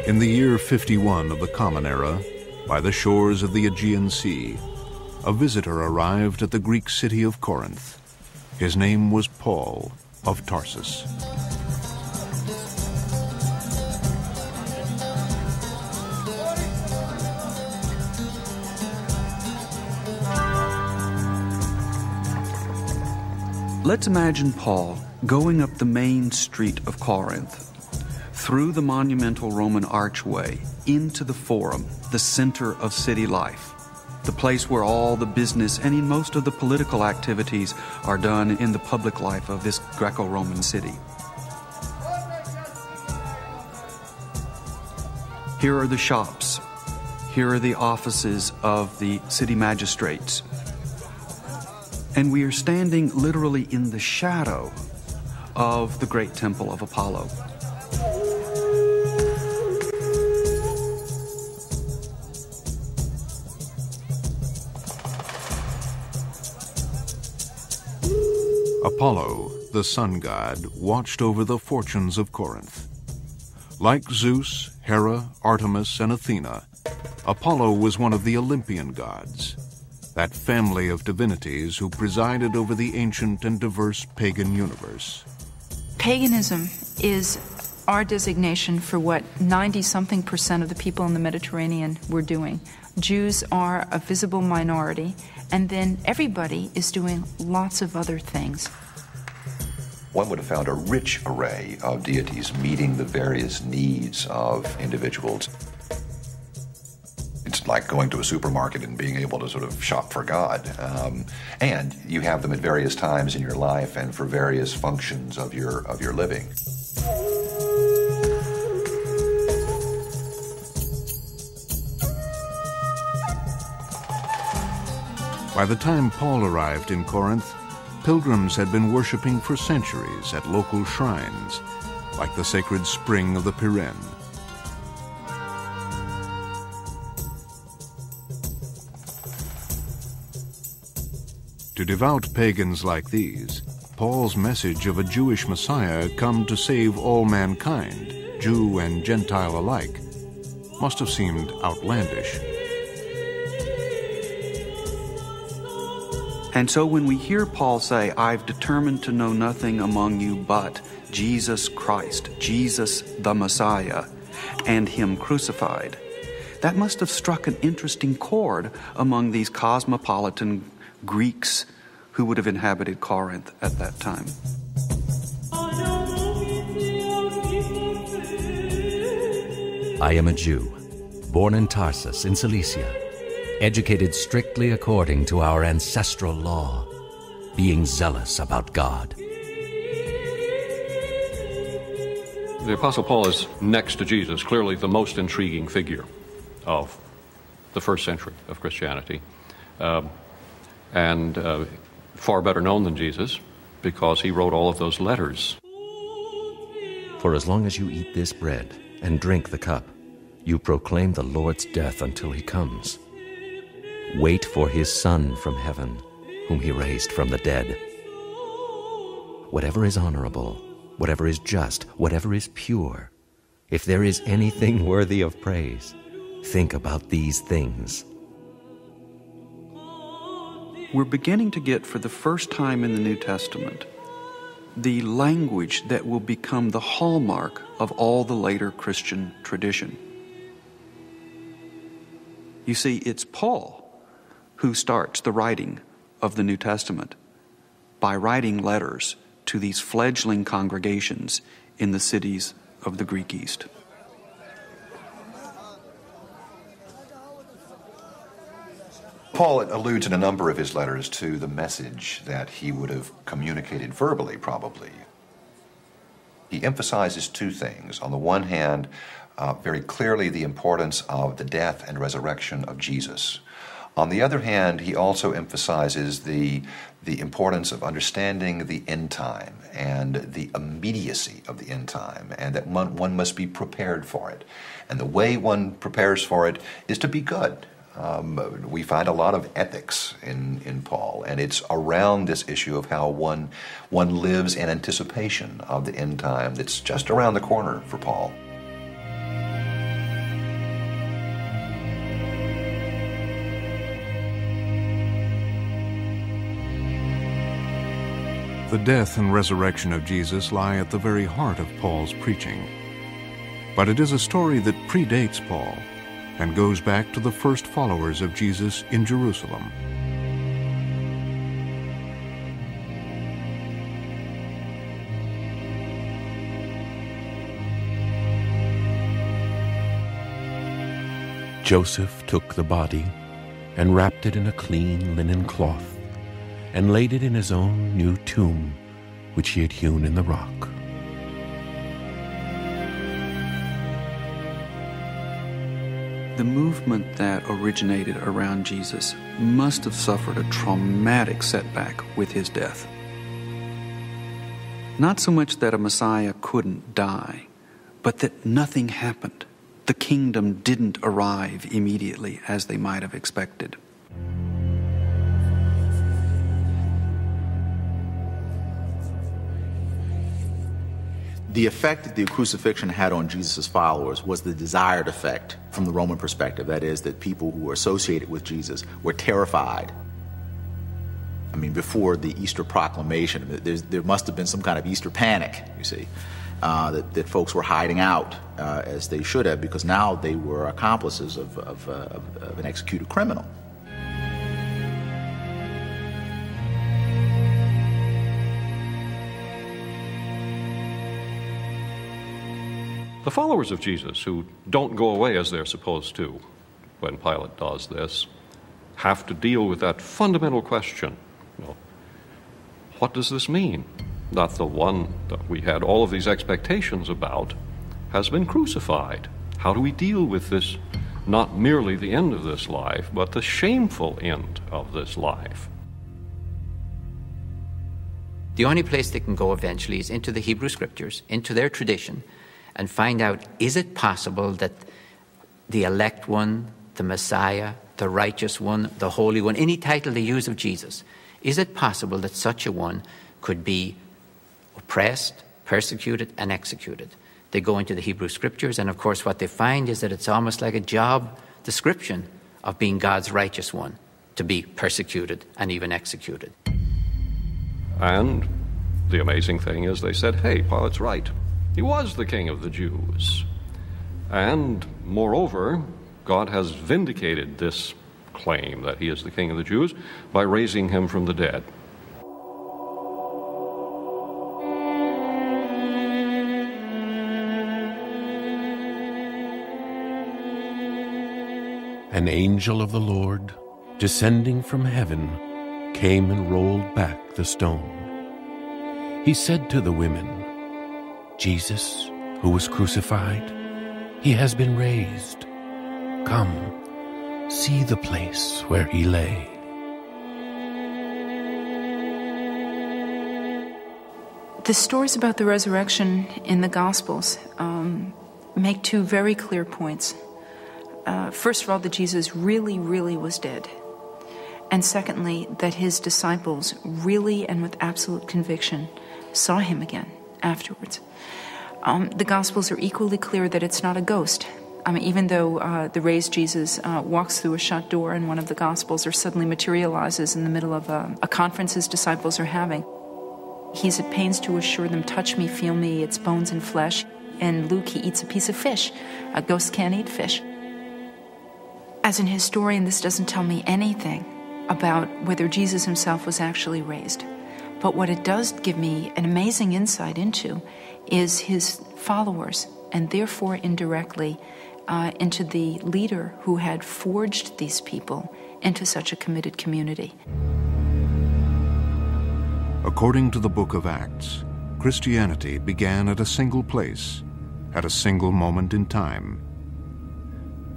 In the year 51 of the Common Era, by the shores of the Aegean Sea, a visitor arrived at the Greek city of Corinth. His name was Paul of Tarsus. Let's imagine Paul going up the main street of Corinth, through the monumental Roman archway, into the Forum, the center of city life, the place where all the business and in most of the political activities are done in the public life of this Greco-Roman city. Here are the shops. Here are the offices of the city magistrates. And we are standing literally in the shadow of the great temple of Apollo. Apollo, the sun god, watched over the fortunes of Corinth. Like Zeus, Hera, Artemis, and Athena, Apollo was one of the Olympian gods, that family of divinities who presided over the ancient and diverse pagan universe. Paganism is our designation for what 90-something% of the people in the Mediterranean were doing. Jews are a visible minority, and then everybody is doing lots of other things. One would have found a rich array of deities meeting the various needs of individuals. It's like going to a supermarket and being able to sort of shop for God. And you have them at various times in your life and for various functions of your living. By the time Paul arrived in Corinth, pilgrims had been worshiping for centuries at local shrines, like the sacred spring of the Pyrene. To devout pagans like these, Paul's message of a Jewish Messiah come to save all mankind, Jew and Gentile alike, must have seemed outlandish. And so when we hear Paul say, "I've determined to know nothing among you but Jesus Christ, Jesus the Messiah, and Him crucified," that must have struck an interesting chord among these cosmopolitan Greeks who would have inhabited Corinth at that time. I am a Jew, born in Tarsus in Cilicia, educated strictly according to our ancestral law, being zealous about God. The Apostle Paul is, next to Jesus, clearly the most intriguing figure of the first century of Christianity. And far better known than Jesus, because he wrote all of those letters. For as long as you eat this bread and drink the cup, you proclaim the Lord's death until He comes. Wait for His Son from heaven, whom He raised from the dead. Whatever is honorable, whatever is just, whatever is pure, if there is anything worthy of praise, think about these things. We're beginning to get, for the first time in the New Testament, the language that will become the hallmark of all the later Christian tradition. You see, it's Paul who starts the writing of the New Testament by writing letters to these fledgling congregations in the cities of the Greek East. Paul alludes in a number of his letters to the message that he would have communicated verbally, probably. He emphasizes two things. On the one hand, very clearly the importance of the death and resurrection of Jesus. On the other hand, he also emphasizes the importance of understanding the end time and the immediacy of the end time, and that one must be prepared for it. And the way one prepares for it is to be good. We find a lot of ethics in Paul, and it's around this issue of how one lives in anticipation of the end time that's just around the corner for Paul. The death and resurrection of Jesus lie at the very heart of Paul's preaching. But it is a story that predates Paul and goes back to the first followers of Jesus in Jerusalem. Joseph took the body and wrapped it in a clean linen cloth and laid it in his own new tomb, which he had hewn in the rock. The movement that originated around Jesus must have suffered a traumatic setback with his death. Not so much that a Messiah couldn't die, but that nothing happened. The kingdom didn't arrive immediately as they might have expected. The effect that the crucifixion had on Jesus' followers was the desired effect from the Roman perspective. That is, that people who were associated with Jesus were terrified. I mean, before the Easter proclamation, there must have been some kind of Easter panic, you see, that folks were hiding out, as they should have, because now they were accomplices of an executed criminal. The followers of Jesus, who don't go away as they're supposed to when Pilate does this, have to deal with that fundamental question. What does this mean? That the one that we had all of these expectations about has been crucified. How do we deal with this, not merely the end of this life, but the shameful end of this life? The only place they can go eventually is into the Hebrew Scriptures, into their tradition, and find out, is it possible that the elect one, the Messiah, the righteous one, the holy one, any title they use of Jesus, is it possible that such a one could be oppressed, persecuted, and executed? They go into the Hebrew Scriptures, and of course what they find is that it's almost like a job description of being God's righteous one, to be persecuted and even executed. And the amazing thing is they said, hey, Pilate's right. He was the king of the Jews. And moreover, God has vindicated this claim that he is the king of the Jews by raising him from the dead. An angel of the Lord, descending from heaven, came and rolled back the stone. He said to the women, Jesus, who was crucified, he has been raised. Come, see the place where he lay. The stories about the resurrection in the Gospels make two very clear points. First of all, that Jesus really, really was dead. And secondly, that his disciples really and with absolute conviction saw him again afterwards. The Gospels are equally clear that it's not a ghost. I mean, even though the raised Jesus walks through a shut door in one of the Gospels or suddenly materializes in the middle of a conference his disciples are having, he's at pains to assure them, touch me, feel me, it's bones and flesh. In Luke, he eats a piece of fish. A ghost can't eat fish. As an historian, this doesn't tell me anything about whether Jesus himself was actually raised. But what it does give me an amazing insight into is his followers, and therefore indirectly into the leader who had forged these people into such a committed community. According to the book of Acts, Christianity began at a single place, at a single moment in time.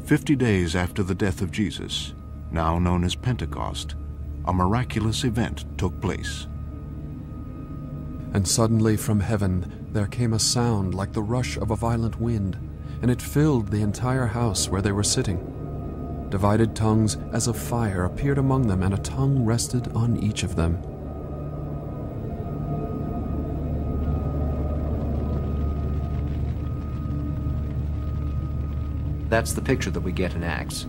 50 days after the death of Jesus, now known as Pentecost, a miraculous event took place. And suddenly from heaven there came a sound like the rush of a violent wind, and it filled the entire house where they were sitting. Divided tongues as of fire appeared among them, and a tongue rested on each of them. That's the picture that we get in Acts.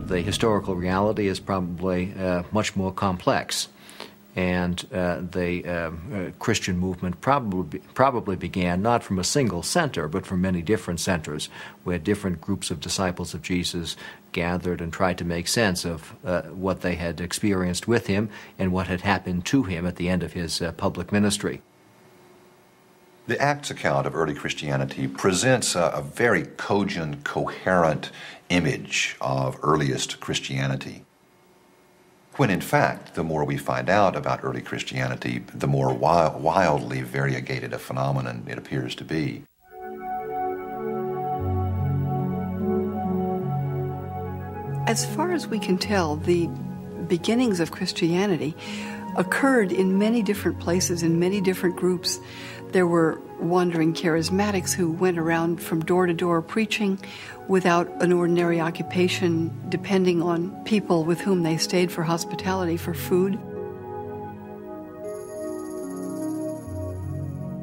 The historical reality is probably much more complex. And the Christian movement probably began not from a single center, but from many different centers, where different groups of disciples of Jesus gathered and tried to make sense of what they had experienced with him and what had happened to him at the end of his public ministry. The Acts account of early Christianity presents a very cogent, coherent image of earliest Christianity, when in fact, the more we find out about early Christianity, the more wildly variegated a phenomenon it appears to be. As far as we can tell, the beginnings of Christianity occurred in many different places, in many different groups. There were wandering charismatics who went around from door to door preaching without an ordinary occupation, depending on people with whom they stayed for hospitality, for food.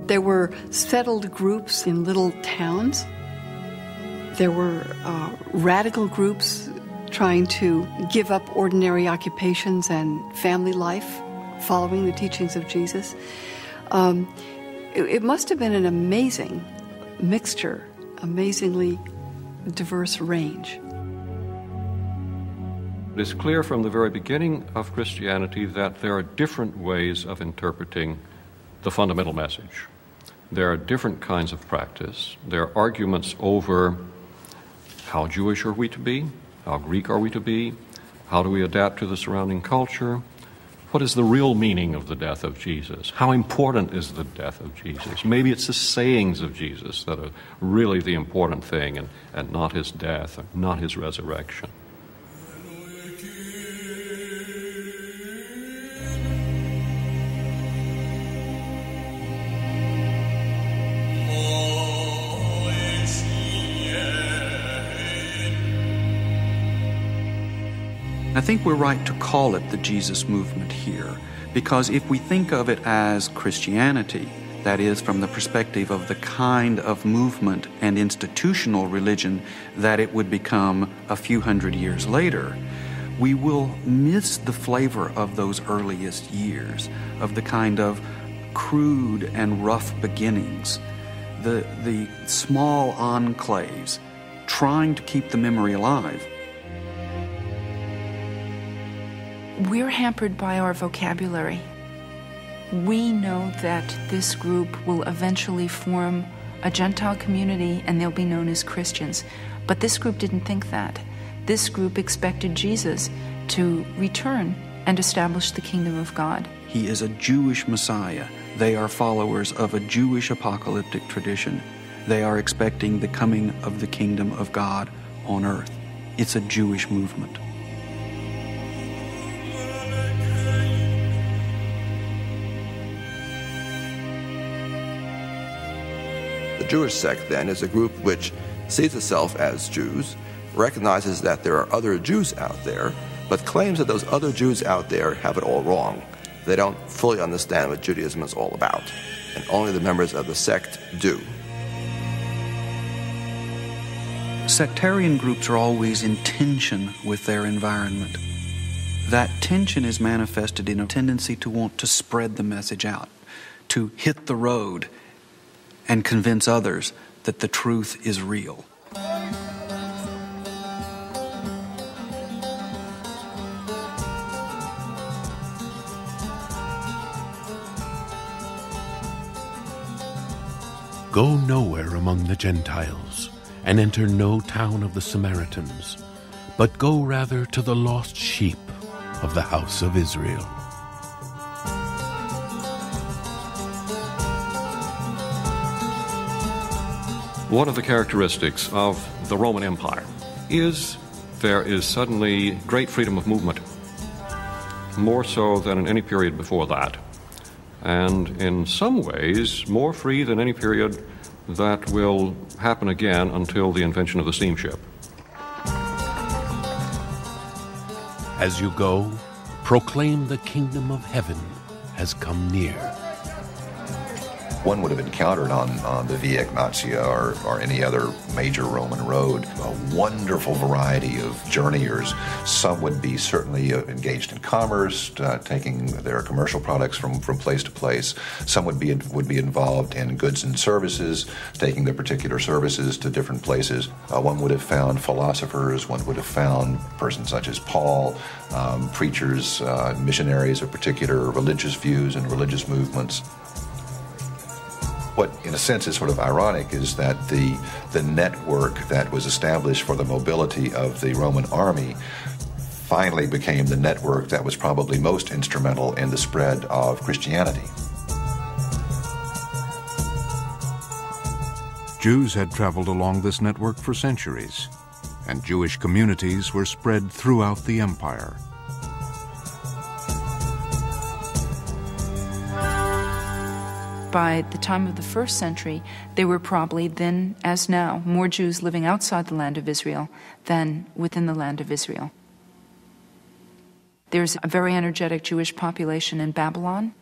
There were settled groups in little towns. There were radical groups trying to give up ordinary occupations and family life, following the teachings of Jesus. It must have been an amazing mixture, amazingly diverse range. It is clear from the very beginning of Christianity that there are different ways of interpreting the fundamental message. There are different kinds of practice. There are arguments over how Jewish are we to be, how Greek are we to be, how do we adapt to the surrounding culture, what is the real meaning of the death of Jesus? How important is the death of Jesus? Maybe it's the sayings of Jesus that are really the important thing and not his death, not his resurrection. I think we're right to call it the Jesus movement here, because if we think of it as Christianity, that is, from the perspective of the kind of movement and institutional religion that it would become a few hundred years later, we will miss the flavor of those earliest years, of the kind of crude and rough beginnings, the small enclaves, trying to keep the memory alive. We're hampered by our vocabulary. We know that this group will eventually form a Gentile community and they'll be known as Christians. But this group didn't think that. This group expected Jesus to return and establish the kingdom of God. He is a Jewish Messiah. They are followers of a Jewish apocalyptic tradition. They are expecting the coming of the kingdom of God on earth. It's a Jewish movement. The Jewish sect, then, is a group which sees itself as Jews, recognizes that there are other Jews out there, but claims that those other Jews out there have it all wrong. They don't fully understand what Judaism is all about, and only the members of the sect do. Sectarian groups are always in tension with their environment. That tension is manifested in a tendency to want to spread the message out, to hit the road and convince others that the truth is real. Go nowhere among the Gentiles, and enter no town of the Samaritans, but go rather to the lost sheep of the house of Israel. One of the characteristics of the Roman Empire is there is suddenly great freedom of movement, more so than in any period before that, and in some ways more free than any period that will happen again until the invention of the steamship. As you go, proclaim the kingdom of heaven has come near. one would have encountered on the Via Egnatia or any other major Roman road. A wonderful variety of journeyers. Some would be certainly engaged in commerce, taking their commercial products from place to place. Some would be involved in goods and services, taking their particular services to different places. One would have found philosophers. One would have found persons such as Paul, preachers, missionaries of particular religious views and religious movements. What, in a sense, is sort of ironic is that the network that was established for the mobility of the Roman army finally became the network that was probably most instrumental in the spread of Christianity. Jews had traveled along this network for centuries, and Jewish communities were spread throughout the empire. By the time of the first century, there were probably then, as now, more Jews living outside the land of Israel than within the land of Israel. There's a very energetic Jewish population in Babylon.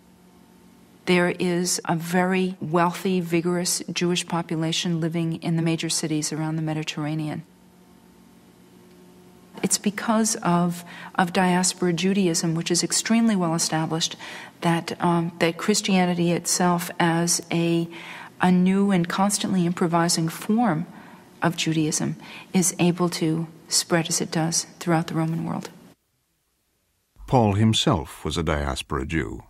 There is a very wealthy, vigorous Jewish population living in the major cities around the Mediterranean. It's because of diaspora Judaism, which is extremely well established, that Christianity itself, as a new and constantly improvising form of Judaism, is able to spread as it does throughout the Roman world. Paul himself was a diaspora Jew.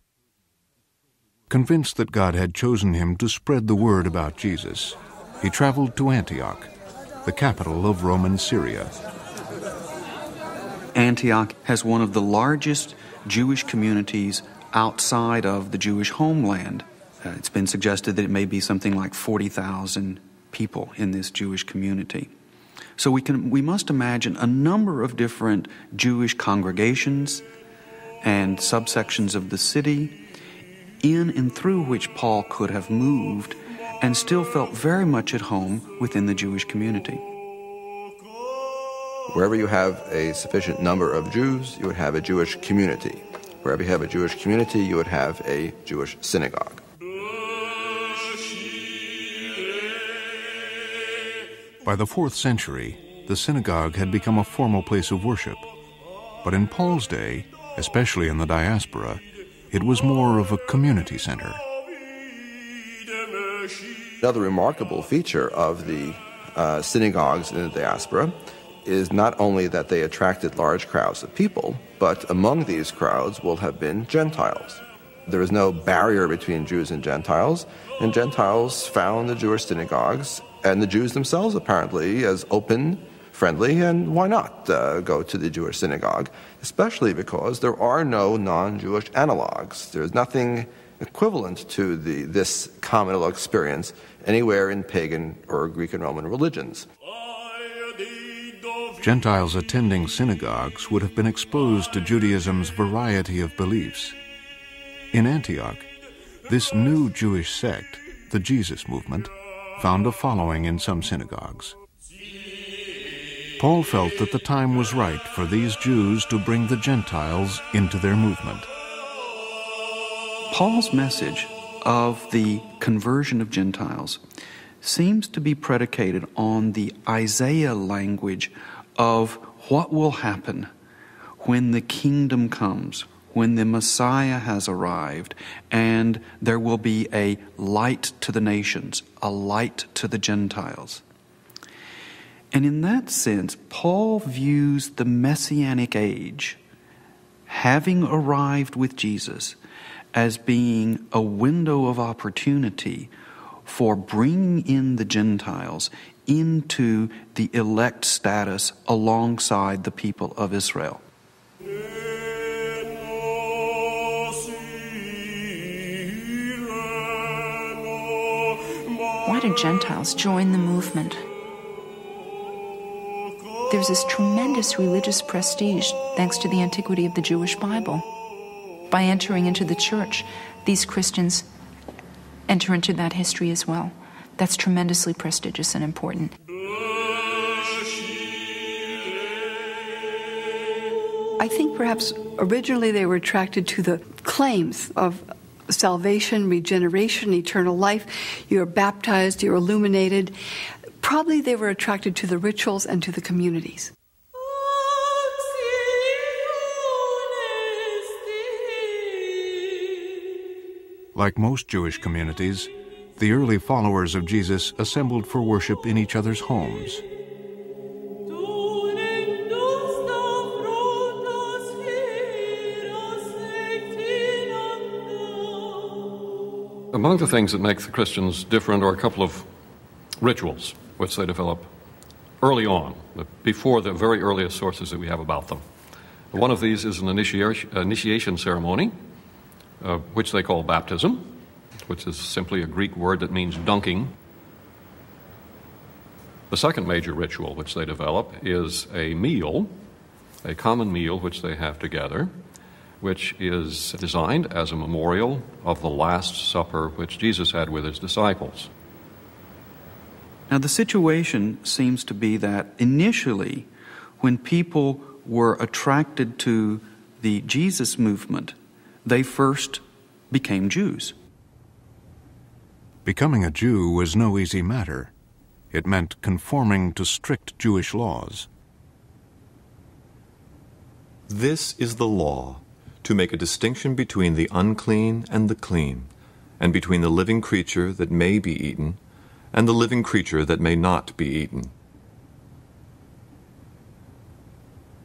Convinced that God had chosen him to spread the word about Jesus, he traveled to Antioch, the capital of Roman Syria. Antioch has one of the largest Jewish communities outside of the Jewish homeland. It's been suggested that it may be something like 40,000 people in this Jewish community. So we must imagine a number of different Jewish congregations and subsections of the city in and through which Paul could have moved and still felt very much at home within the Jewish community. Wherever you have a sufficient number of Jews, you would have a Jewish community. Wherever you have a Jewish community, you would have a Jewish synagogue. By the 4th century, the synagogue had become a formal place of worship. But in Paul's day, especially in the diaspora, it was more of a community center. Another remarkable feature of the synagogues in the diaspora is not only that they attracted large crowds of people, but among these crowds will have been Gentiles. There is no barrier between Jews and Gentiles found the Jewish synagogues, and the Jews themselves apparently as open, friendly, and why not go to the Jewish synagogue, especially because there are no non-Jewish analogs. There's nothing equivalent to this communal experience anywhere in pagan or Greek and Roman religions. Gentiles attending synagogues would have been exposed to Judaism's variety of beliefs. In Antioch, this new Jewish sect, the Jesus movement, found a following in some synagogues. Paul felt that the time was right for these Jews to bring the Gentiles into their movement. Paul's message of the conversion of Gentiles seems to be predicated on the Isaiah language of what will happen when the kingdom comes, when the Messiah has arrived, and there will be a light to the nations, a light to the Gentiles. And in that sense, Paul views the Messianic age, having arrived with Jesus, as being a window of opportunity for bringing in the Gentiles into the elect status alongside the people of Israel. Why do Gentiles join the movement? There's this tremendous religious prestige thanks to the antiquity of the Jewish Bible. By entering into the church, these Christians enter into that history as well. That's tremendously prestigious and important. I think perhaps originally they were attracted to the claims of salvation, regeneration, eternal life. You're baptized, you're illuminated. Probably they were attracted to the rituals and to the communities. Like most Jewish communities, the early followers of Jesus assembled for worship in each other's homes. Among the things that make the Christians different are a couple of rituals which they develop early on, before the very earliest sources that we have about them. One of these is an initiation ceremony, which they call baptism, which is simply a Greek word that means dunking. The second major ritual which they develop is a meal, a common meal which they have together, which is designed as a memorial of the Last Supper which Jesus had with his disciples. Now, the situation seems to be that initially, when people were attracted to the Jesus movement, they first became Jews. Becoming a Jew was no easy matter. It meant conforming to strict Jewish laws. This is the law, to make a distinction between the unclean and the clean, and between the living creature that may be eaten and the living creature that may not be eaten.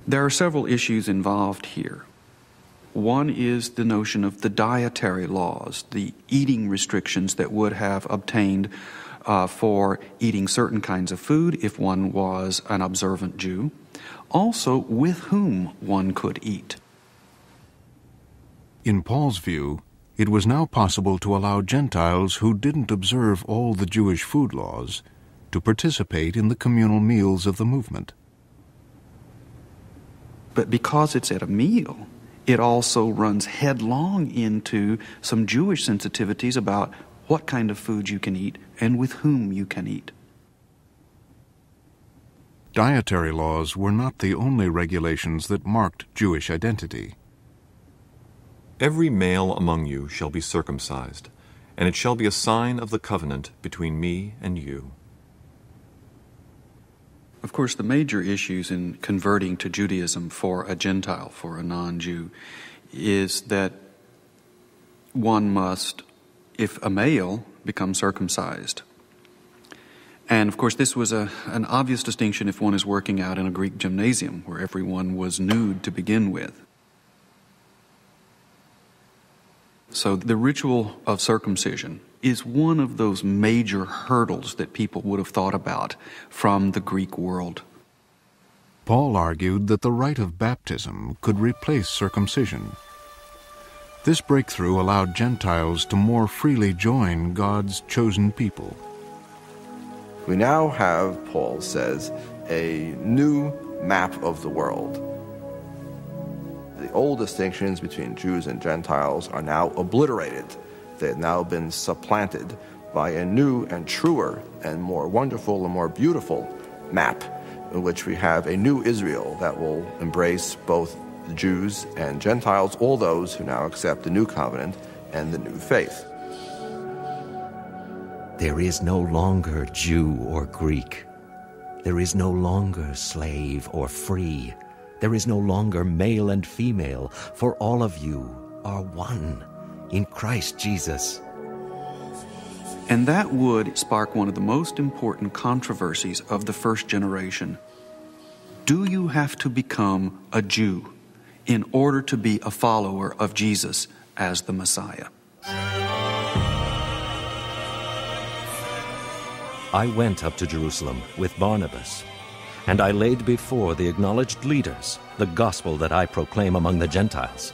There are several issues involved here. One is the notion of the dietary laws, the eating restrictions that would have obtained for eating certain kinds of food if one was an observant Jew. Also, with whom one could eat. In Paul's view, it was now possible to allow Gentiles who didn't observe all the Jewish food laws to participate in the communal meals of the movement. But because it's at a meal, it also runs headlong into some Jewish sensitivities about what kind of food you can eat and with whom you can eat. Dietary laws were not the only regulations that marked Jewish identity. Every male among you shall be circumcised, and it shall be a sign of the covenant between me and you. Of course, the major issues in converting to Judaism for a Gentile, for a non-Jew, is that one must, if a male, become circumcised. And of course, this was an obvious distinction if one is working out in a Greek gymnasium where everyone was nude to begin with. So the ritual of circumcision is one of those major hurdles that people would have thought about from the Greek world. Paul argued that the rite of baptism could replace circumcision. This breakthrough allowed Gentiles to more freely join God's chosen people. We now have, Paul says, a new map of the world. The old distinctions between Jews and Gentiles are now obliterated. They have now been supplanted by a new and truer and more wonderful and more beautiful map in which we have a new Israel that will embrace both the Jews and Gentiles, all those who now accept the new covenant and the new faith. There is no longer Jew or Greek. There is no longer slave or free. There is no longer male and female, for all of you are one in Christ Jesus. And that would spark one of the most important controversies of the first generation. Do you have to become a Jew in order to be a follower of Jesus as the Messiah? I went up to Jerusalem with Barnabas, and I laid before the acknowledged leaders the gospel that I proclaim among the Gentiles.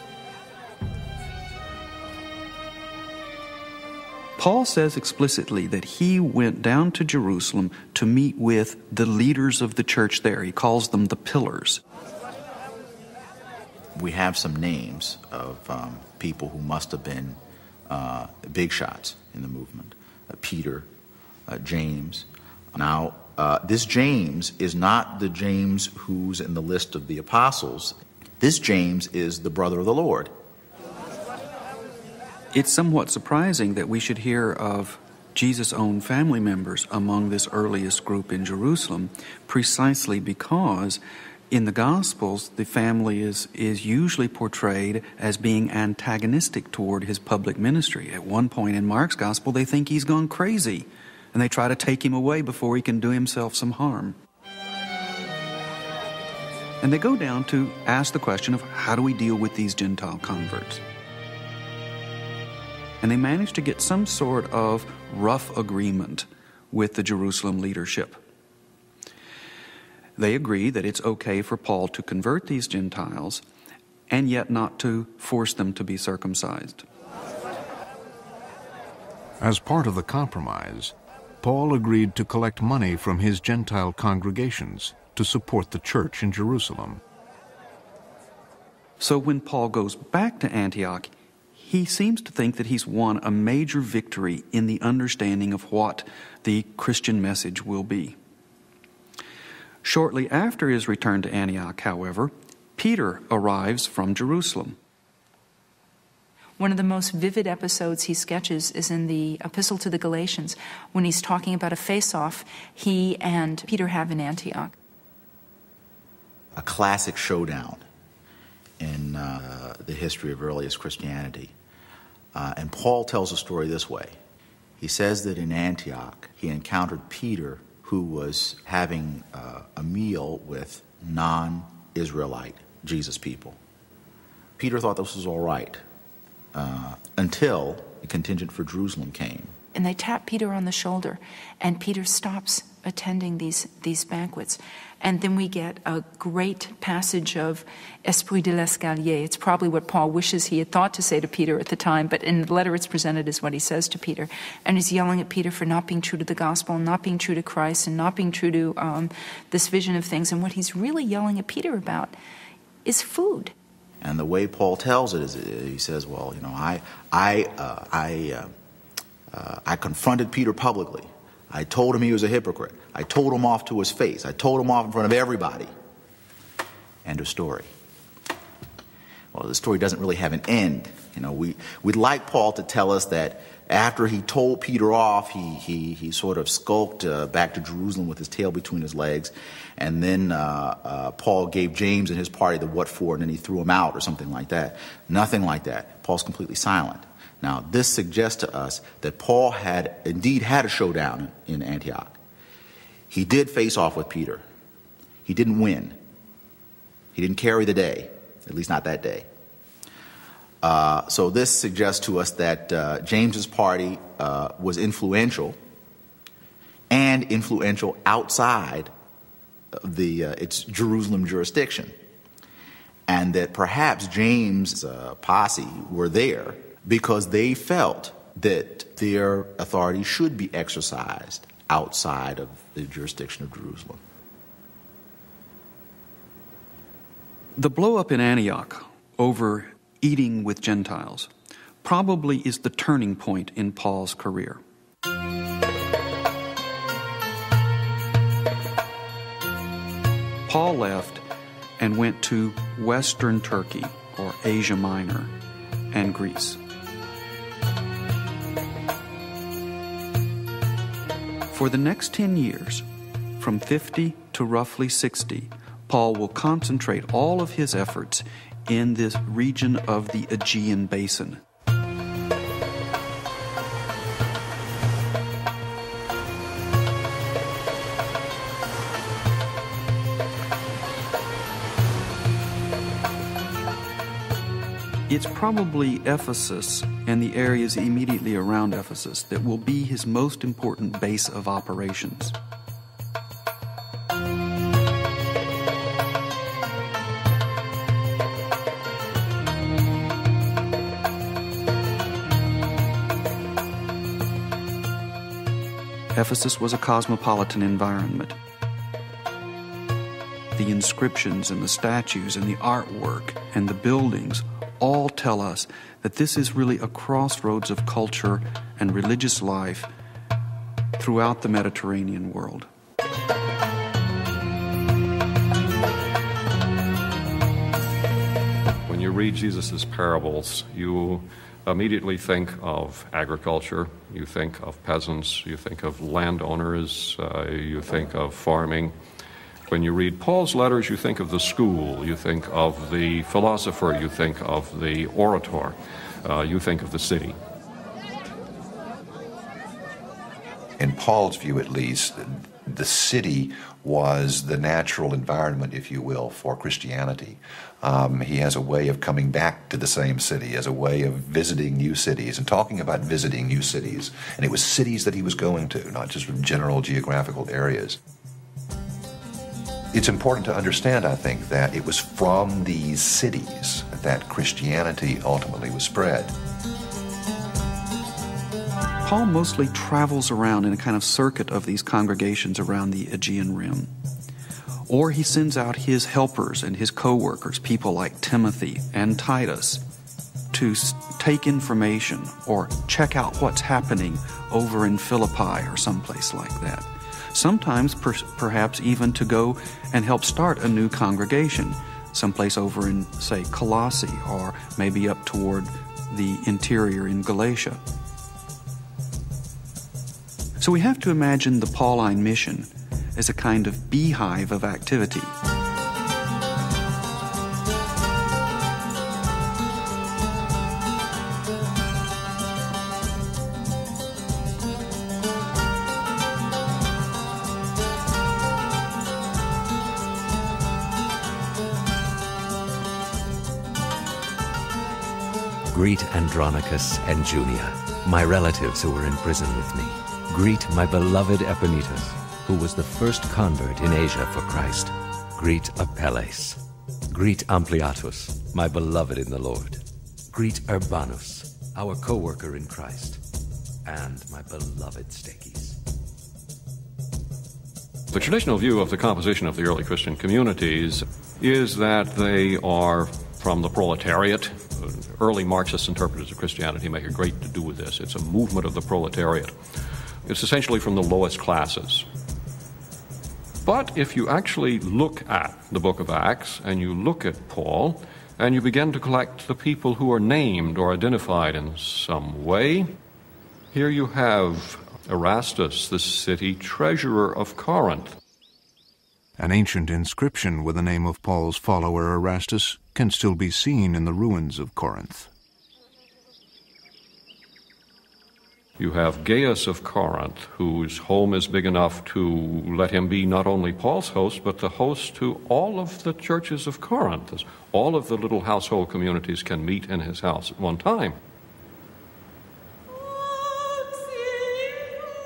Paul says explicitly that he went down to Jerusalem to meet with the leaders of the church there. He calls them the pillars. We have some names of people who must have been big shots in the movement. Peter, James. Now, this James is not the James who's in the list of the apostles. This James is the brother of the Lord. It's somewhat surprising that we should hear of Jesus' own family members among this earliest group in Jerusalem, precisely because in the Gospels, the family is usually portrayed as being antagonistic toward his public ministry. At one point in Mark's Gospel, they think he's gone crazy, and they try to take him away before he can do himself some harm. And they go down to ask the question of how do we deal with these Gentile converts? And they manage to get some sort of rough agreement with the Jerusalem leadership. They agree that it's okay for Paul to convert these Gentiles and yet not to force them to be circumcised. As part of the compromise, Paul agreed to collect money from his Gentile congregations to support the church in Jerusalem. So when Paul goes back to Antioch, he seems to think that he's won a major victory in the understanding of what the Christian message will be. Shortly after his return to Antioch, however, Peter arrives from Jerusalem. One of the most vivid episodes he sketches is in the Epistle to the Galatians, when he's talking about a face-off he and Peter have in Antioch. A classic showdown in the history of earliest Christianity. And Paul tells the story this way. He says that in Antioch, he encountered Peter, who was having a meal with non-Israelite Jesus people. Peter thought this was all right until the contingent for Jerusalem came. And they tap Peter on the shoulder, and Peter stops attending these banquets. And then we get a great passage of Esprit de l'escalier. It's probably what Paul wishes he had thought to say to Peter at the time, but in the letter it's presented as what he says to Peter. And he's yelling at Peter for not being true to the gospel, and not being true to Christ, and not being true to this vision of things. And what he's really yelling at Peter about is food. And the way Paul tells it is, he says, well, you know, I confronted Peter publicly. I told him he was a hypocrite. I told him off to his face. I told him off in front of everybody. End of story. Well, the story doesn't really have an end. You know, we'd like Paul to tell us that after he told Peter off, he sort of skulked back to Jerusalem with his tail between his legs, and then Paul gave James and his party the what for, and then he threw him out or something like that. Nothing like that. Paul's completely silent. Now, this suggests to us that Paul had indeed had a showdown in Antioch. He did face off with Peter. He didn't win. He didn't carry the day, at least not that day. So this suggests to us that James's party was influential, and influential outside of its Jerusalem jurisdiction, and that perhaps James' posse were there because they felt that their authority should be exercised outside of the jurisdiction of Jerusalem. The blow-up in Antioch over eating with Gentiles probably is the turning point in Paul's career. Paul left and went to Western Turkey, or Asia Minor, and Greece. For the next 10 years, from 50 to roughly 60, Paul will concentrate all of his efforts in this region of the Aegean Basin. It's probably Ephesus and the areas immediately around Ephesus that will be his most important base of operations. Ephesus was a cosmopolitan environment. The inscriptions and the statues and the artwork and the buildings all tell us that this is really a crossroads of culture and religious life throughout the Mediterranean world. When you read Jesus' parables, you immediately think of agriculture, you think of peasants, you think of landowners, you think of farming. When you read Paul's letters, you think of the school, you think of the philosopher, you think of the orator, you think of the city. In Paul's view, at least, the city was the natural environment, if you will, for Christianity. He has a way of coming back to the same city, as a way of visiting new cities and talking about visiting new cities. And it was cities that he was going to, not just general geographical areas. It's important to understand, I think, that it was from these cities that Christianity ultimately was spread. Paul mostly travels around in a kind of circuit of these congregations around the Aegean Rim. Or he sends out his helpers and his co-workers, people like Timothy and Titus, to take information or check out what's happening over in Philippi or someplace like that. Sometimes perhaps even to go and help start a new congregation, someplace over in, say, Colossae, or maybe up toward the interior in Galatia. So we have to imagine the Pauline mission as a kind of beehive of activity. Greet Andronicus and Junia, my relatives who were in prison with me. Greet my beloved Epaenetus, who was the first convert in Asia for Christ. Greet Apelles. Greet Ampliatus, my beloved in the Lord. Greet Urbanus, our co-worker in Christ, and my beloved Stachys. The traditional view of the composition of the early Christian communities is that they are from the proletariat. Early Marxist interpreters of Christianity make a great to-do with this. It's a movement of the proletariat. It's essentially from the lowest classes. But if you actually look at the book of Acts and you look at Paul and you begin to collect the people who are named or identified in some way, here you have Erastus, the city treasurer of Corinth. An ancient inscription with the name of Paul's follower Erastus can still be seen in the ruins of Corinth. You have Gaius of Corinth, whose home is big enough to let him be not only Paul's host, but the host to all of the churches of Corinth. All of the little household communities can meet in his house at one time.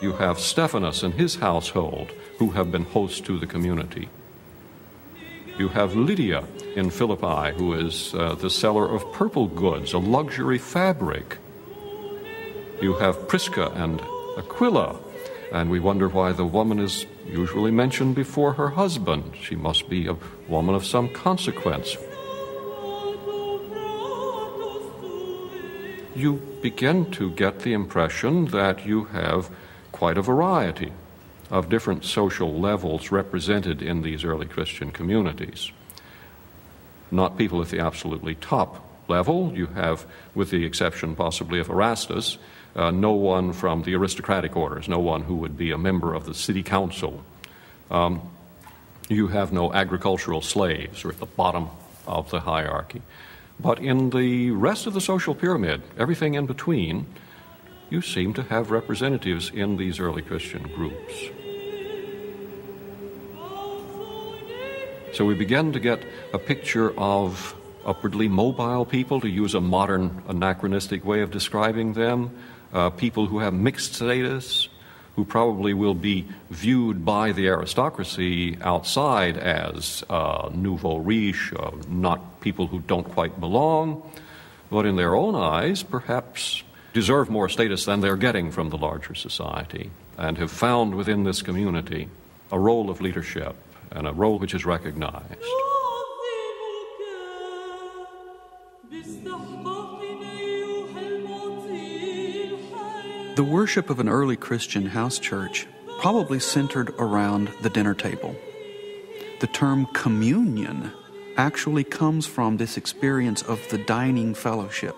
You have Stephanus and his household, who have been hosts to the community. You have Lydia in Philippi, who is the seller of purple goods, a luxury fabric. You have Prisca and Aquila, and we wonder why the woman is usually mentioned before her husband. She must be a woman of some consequence. You begin to get the impression that you have quite a variety of different social levels represented in these early Christian communities. Not people at the absolutely top level. You have, with the exception possibly of Erastus, no one from the aristocratic orders, no one who would be a member of the city council. You have no agricultural slaves, or at the bottom of the hierarchy. But in the rest of the social pyramid, everything in between, you seem to have representatives in these early Christian groups. So we begin to get a picture of upwardly mobile people, to use a modern anachronistic way of describing them, people who have mixed status, who probably will be viewed by the aristocracy outside as nouveau riche, not people who don't quite belong, but in their own eyes perhaps deserve more status than they're getting from the larger society, and have found within this community a role of leadership and a role which is recognized. The worship of an early Christian house church probably centered around the dinner table. The term communion actually comes from this experience of the dining fellowship.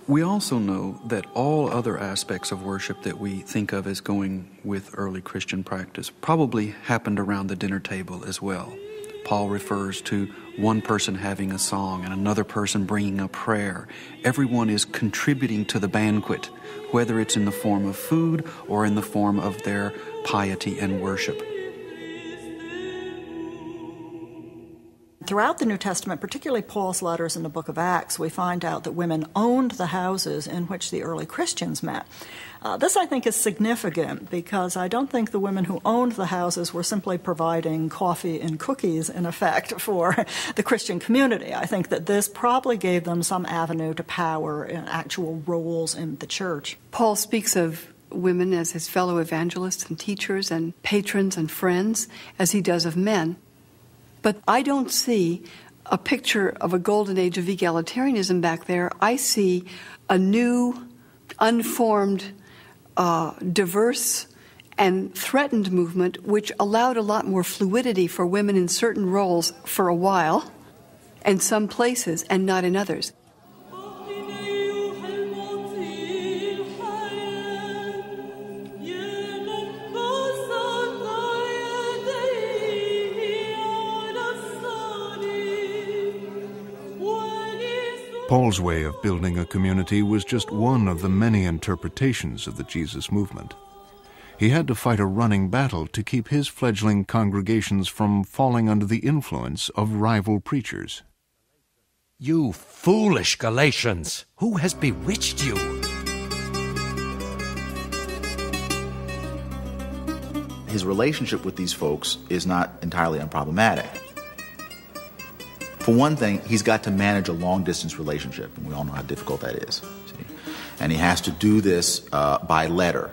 We also know that all other aspects of worship that we think of as going with early Christian practice probably happened around the dinner table as well. Paul refers to one person having a song and another person bringing a prayer. Everyone is contributing to the banquet, whether it's in the form of food or in the form of their piety and worship. Throughout the New Testament, particularly Paul's letters in the book of Acts, we find out that women owned the houses in which the early Christians met. This, I think, is significant because I don't think the women who owned the houses were simply providing coffee and cookies, in effect, for the Christian community. I think that this probably gave them some avenue to power and actual roles in the church. Paul speaks of women as his fellow evangelists and teachers and patrons and friends, as he does of men. But I don't see a picture of a golden age of egalitarianism back there. I see a new, unformed, diverse, and threatened movement which allowed a lot more fluidity for women in certain roles for a while, and some places, and not in others. Paul's way of building a community was just one of the many interpretations of the Jesus movement. He had to fight a running battle to keep his fledgling congregations from falling under the influence of rival preachers. You foolish Galatians! Who has bewitched you? His relationship with these folks is not entirely unproblematic. For one thing, he's got to manage a long-distance relationship, and we all know how difficult that is. See? And he has to do this by letter.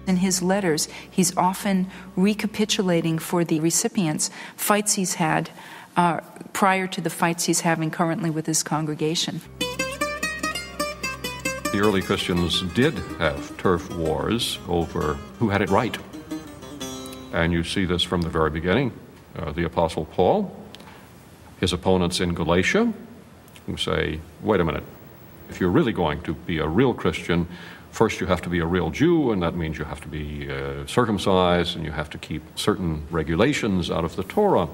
In his letters, he's often recapitulating for the recipients fights he's had prior to the fights he's having currently with his congregation. The early Christians did have turf wars over who had it right. And you see this from the very beginning. The Apostle Paul, his opponents in Galatia, who say, wait a minute, if you're really going to be a real Christian, first you have to be a real Jew, and that means you have to be circumcised, and you have to keep certain regulations out of the Torah.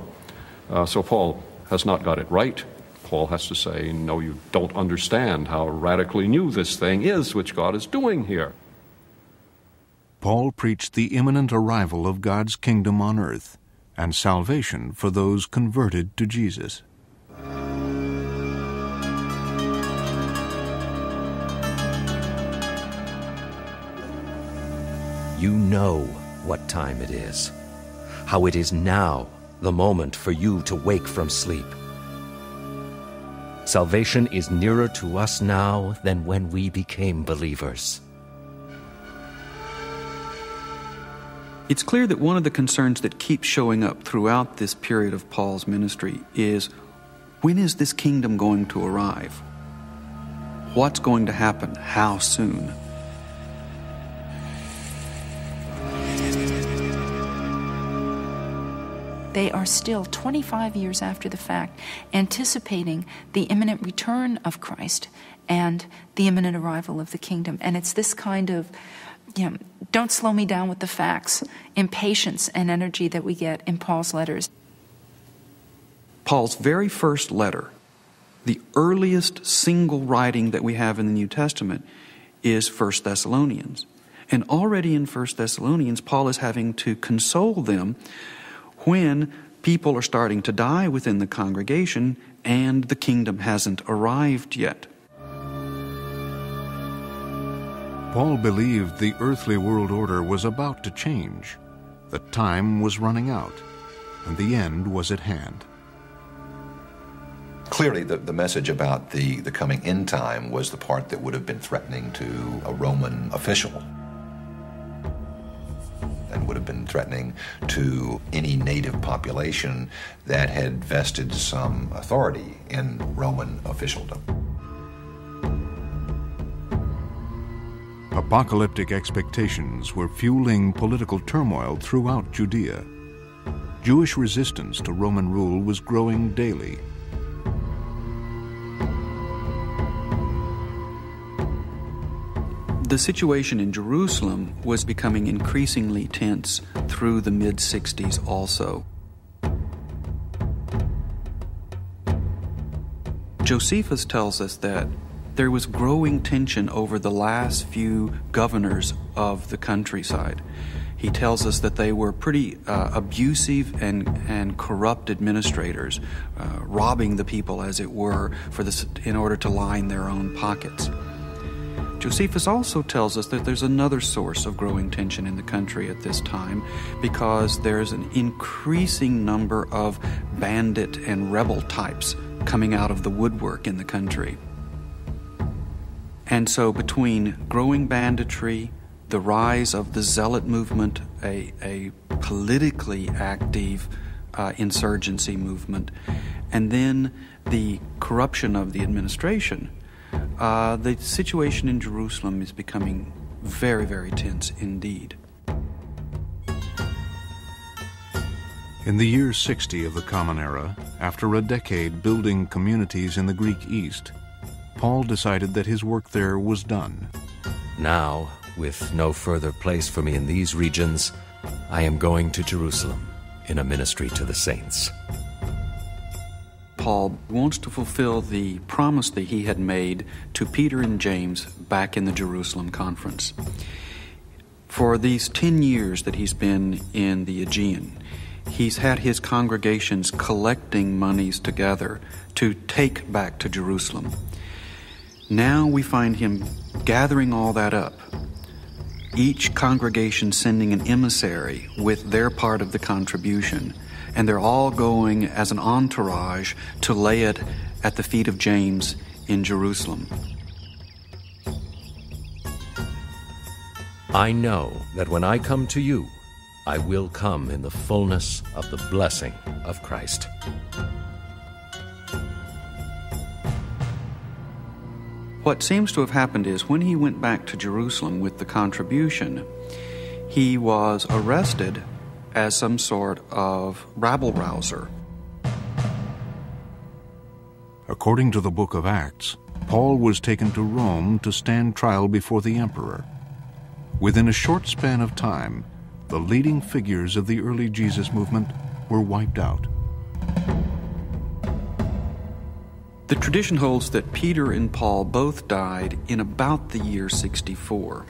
So Paul has not got it right. Paul has to say, no, you don't understand how radically new this thing is which God is doing here. Paul preached the imminent arrival of God's kingdom on earth and salvation for those converted to Jesus. You know what time it is, how it is now the moment for you to wake from sleep. Salvation is nearer to us now than when we became believers. It's clear that one of the concerns that keeps showing up throughout this period of Paul's ministry is, when is this kingdom going to arrive? What's going to happen? How soon? They are still 25 years after the fact, anticipating the imminent return of Christ and the imminent arrival of the kingdom. And it's this kind of, don't slow me down with the facts, impatience and energy that we get in Paul's letters. Paul's very first letter, the earliest single writing that we have in the New Testament, is 1 Thessalonians. And already in 1 Thessalonians, Paul is having to console them when people are starting to die within the congregation and the kingdom hasn't arrived yet. Paul believed the earthly world order was about to change, that time was running out, and the end was at hand. Clearly, the message about the coming end time was the part that would have been threatening to a Roman official, and would have been threatening to any native population that had vested some authority in Roman officialdom. Apocalyptic expectations were fueling political turmoil throughout Judea. Jewish resistance to Roman rule was growing daily. The situation in Jerusalem was becoming increasingly tense through the mid-60s also. Josephus tells us that there was growing tension over the last few governors of the countryside. He tells us that they were pretty abusive and corrupt administrators, robbing the people, as it were, in order to line their own pockets. Josephus also tells us that there's another source of growing tension in the country at this time, because there's an increasing number of bandit and rebel types coming out of the woodwork in the country. And so between growing banditry, the rise of the zealot movement, a politically active insurgency movement, and then the corruption of the administration, the situation in Jerusalem is becoming very, very tense indeed. In the year 60 of the Common Era, after a decade building communities in the Greek East, Paul decided that his work there was done. Now, with no further place for me in these regions, I am going to Jerusalem in a ministry to the saints. Paul wants to fulfill the promise that he had made to Peter and James back in the Jerusalem conference. For these 10 years that he's been in the Aegean, he's had his congregations collecting monies together to take back to Jerusalem. Now we find him gathering all that up, each congregation sending an emissary with their part of the contribution, and they're all going as an entourage to lay it at the feet of James in Jerusalem. I know that when I come to you, I will come in the fullness of the blessing of Christ. What seems to have happened is when he went back to Jerusalem with the contribution, he was arrested as some sort of rabble-rouser. According to the book of Acts, Paul was taken to Rome to stand trial before the emperor. Within a short span of time, the leading figures of the early Jesus movement were wiped out. The tradition holds that Peter and Paul both died in about the year 64.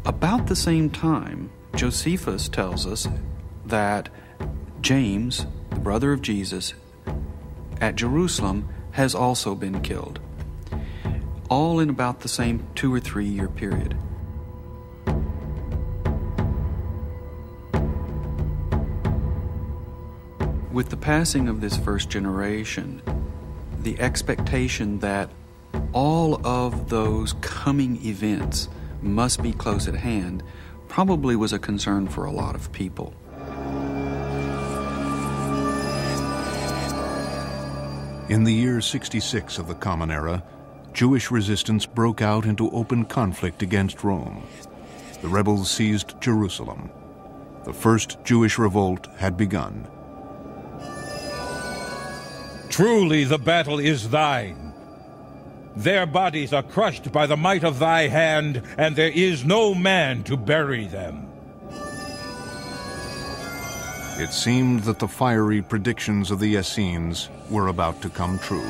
About the same time, Josephus tells us that James, the brother of Jesus, at Jerusalem has also been killed, all in about the same 2 or 3 year period. With the passing of this first generation, the expectation that all of those coming events must be close at hand probably was a concern for a lot of people. In the year 66 of the Common Era, Jewish resistance broke out into open conflict against Rome. The rebels seized Jerusalem. The first Jewish revolt had begun. Truly the battle is thine. Their bodies are crushed by the might of thy hand, and there is no man to bury them. It seemed that the fiery predictions of the Essenes were about to come true.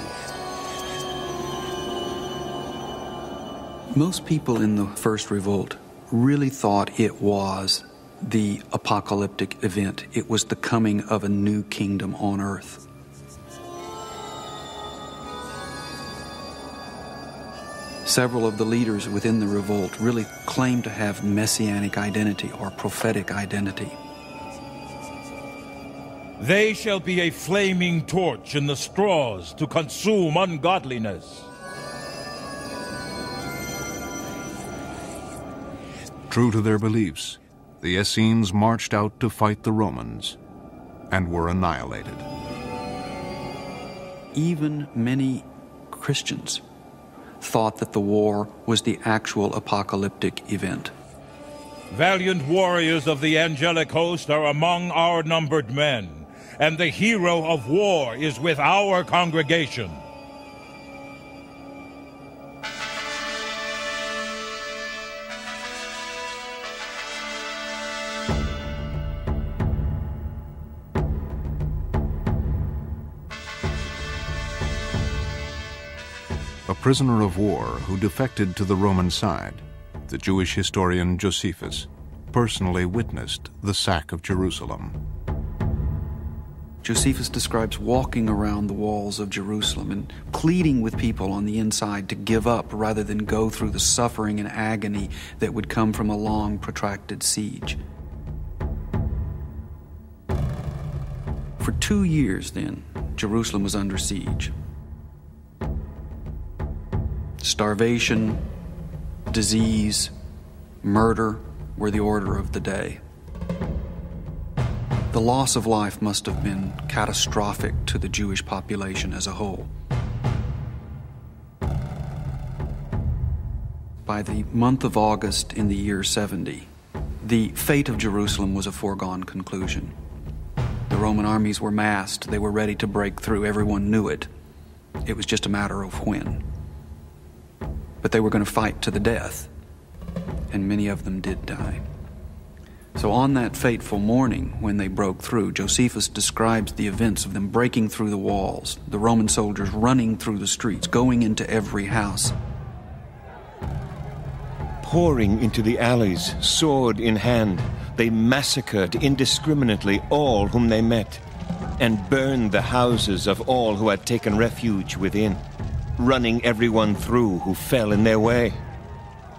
Most people in the first revolt really thought it was the apocalyptic event. It was the coming of a new kingdom on earth. Several of the leaders within the revolt really claimed to have messianic identity or prophetic identity. They shall be a flaming torch in the straws to consume ungodliness. True to their beliefs, the Essenes marched out to fight the Romans and were annihilated. Even many Christians thought that the war was the actual apocalyptic event. Valiant warriors of the angelic host are among our numbered men, and the hero of war is with our congregation. A prisoner of war who defected to the Roman side, the Jewish historian Josephus personally witnessed the sack of Jerusalem. Josephus describes walking around the walls of Jerusalem and pleading with people on the inside to give up rather than go through the suffering and agony that would come from a long, protracted siege. For 2 years, then, Jerusalem was under siege. Starvation, disease, murder were the order of the day. The loss of life must have been catastrophic to the Jewish population as a whole. By the month of August in the year 70, the fate of Jerusalem was a foregone conclusion. The Roman armies were massed. They were ready to break through. Everyone knew it. It was just a matter of when. But they were going to fight to the death, and many of them did die. So on that fateful morning when they broke through, Josephus describes the events of them breaking through the walls, the Roman soldiers running through the streets, going into every house. Pouring into the alleys, sword in hand, they massacred indiscriminately all whom they met, and burned the houses of all who had taken refuge within, running everyone through who fell in their way.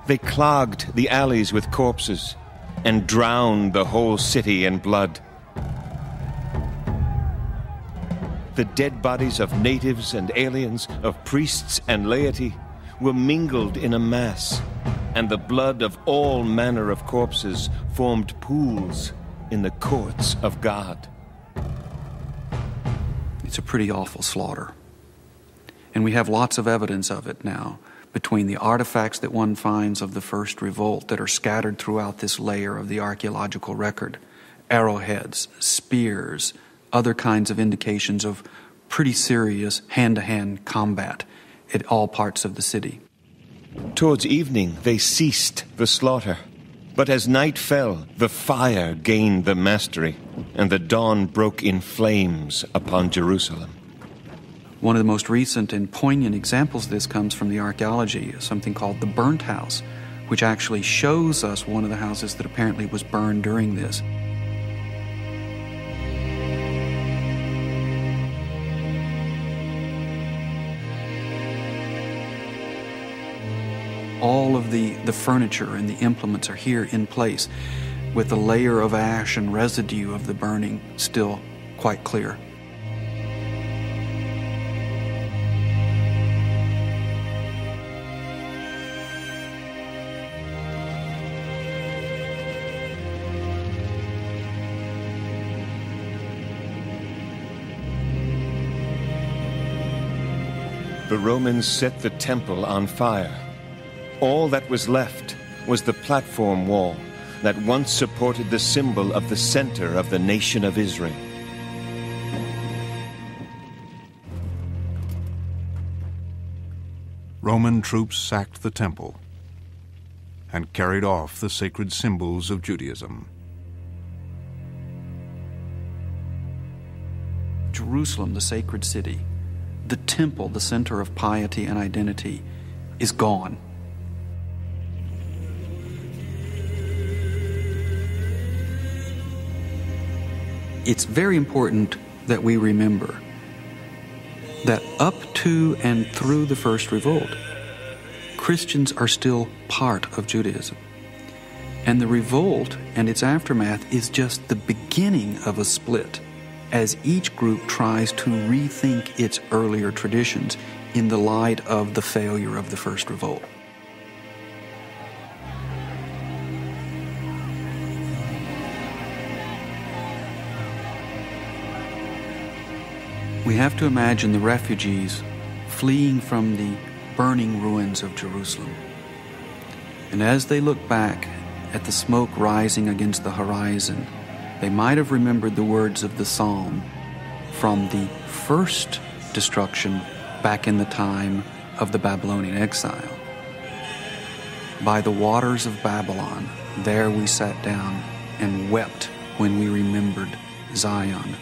They clogged the alleys with corpses and drowned the whole city in blood. The dead bodies of natives and aliens, of priests and laity, were mingled in a mass, and the blood of all manner of corpses formed pools in the courts of God. It's a pretty awful slaughter. And we have lots of evidence of it now, between the artifacts that one finds of the first revolt that are scattered throughout this layer of the archaeological record, arrowheads, spears, other kinds of indications of pretty serious hand-to-hand combat at all parts of the city. Towards evening, they ceased the slaughter. But as night fell, the fire gained the mastery, and the dawn broke in flames upon Jerusalem. One of the most recent and poignant examples of this comes from the archaeology, something called the burnt house, which actually shows us one of the houses that apparently was burned during this. All of the furniture and the implements are here in place, with the layer of ash and residue of the burning still quite clear. The Romans set the temple on fire. All that was left was the platform wall that once supported the symbol of the center of the nation of Israel. Roman troops sacked the temple and carried off the sacred symbols of Judaism. Jerusalem, the sacred city, the temple, the center of piety and identity, is gone. It's very important that we remember that up to and through the First Revolt, Christians are still part of Judaism. And the revolt and its aftermath is just the beginning of a split, as each group tries to rethink its earlier traditions in the light of the failure of the First Revolt. We have to imagine the refugees fleeing from the burning ruins of Jerusalem. And as they look back at the smoke rising against the horizon, they might have remembered the words of the psalm from the first destruction back in the time of the Babylonian exile. By the waters of Babylon, there we sat down and wept when we remembered Zion.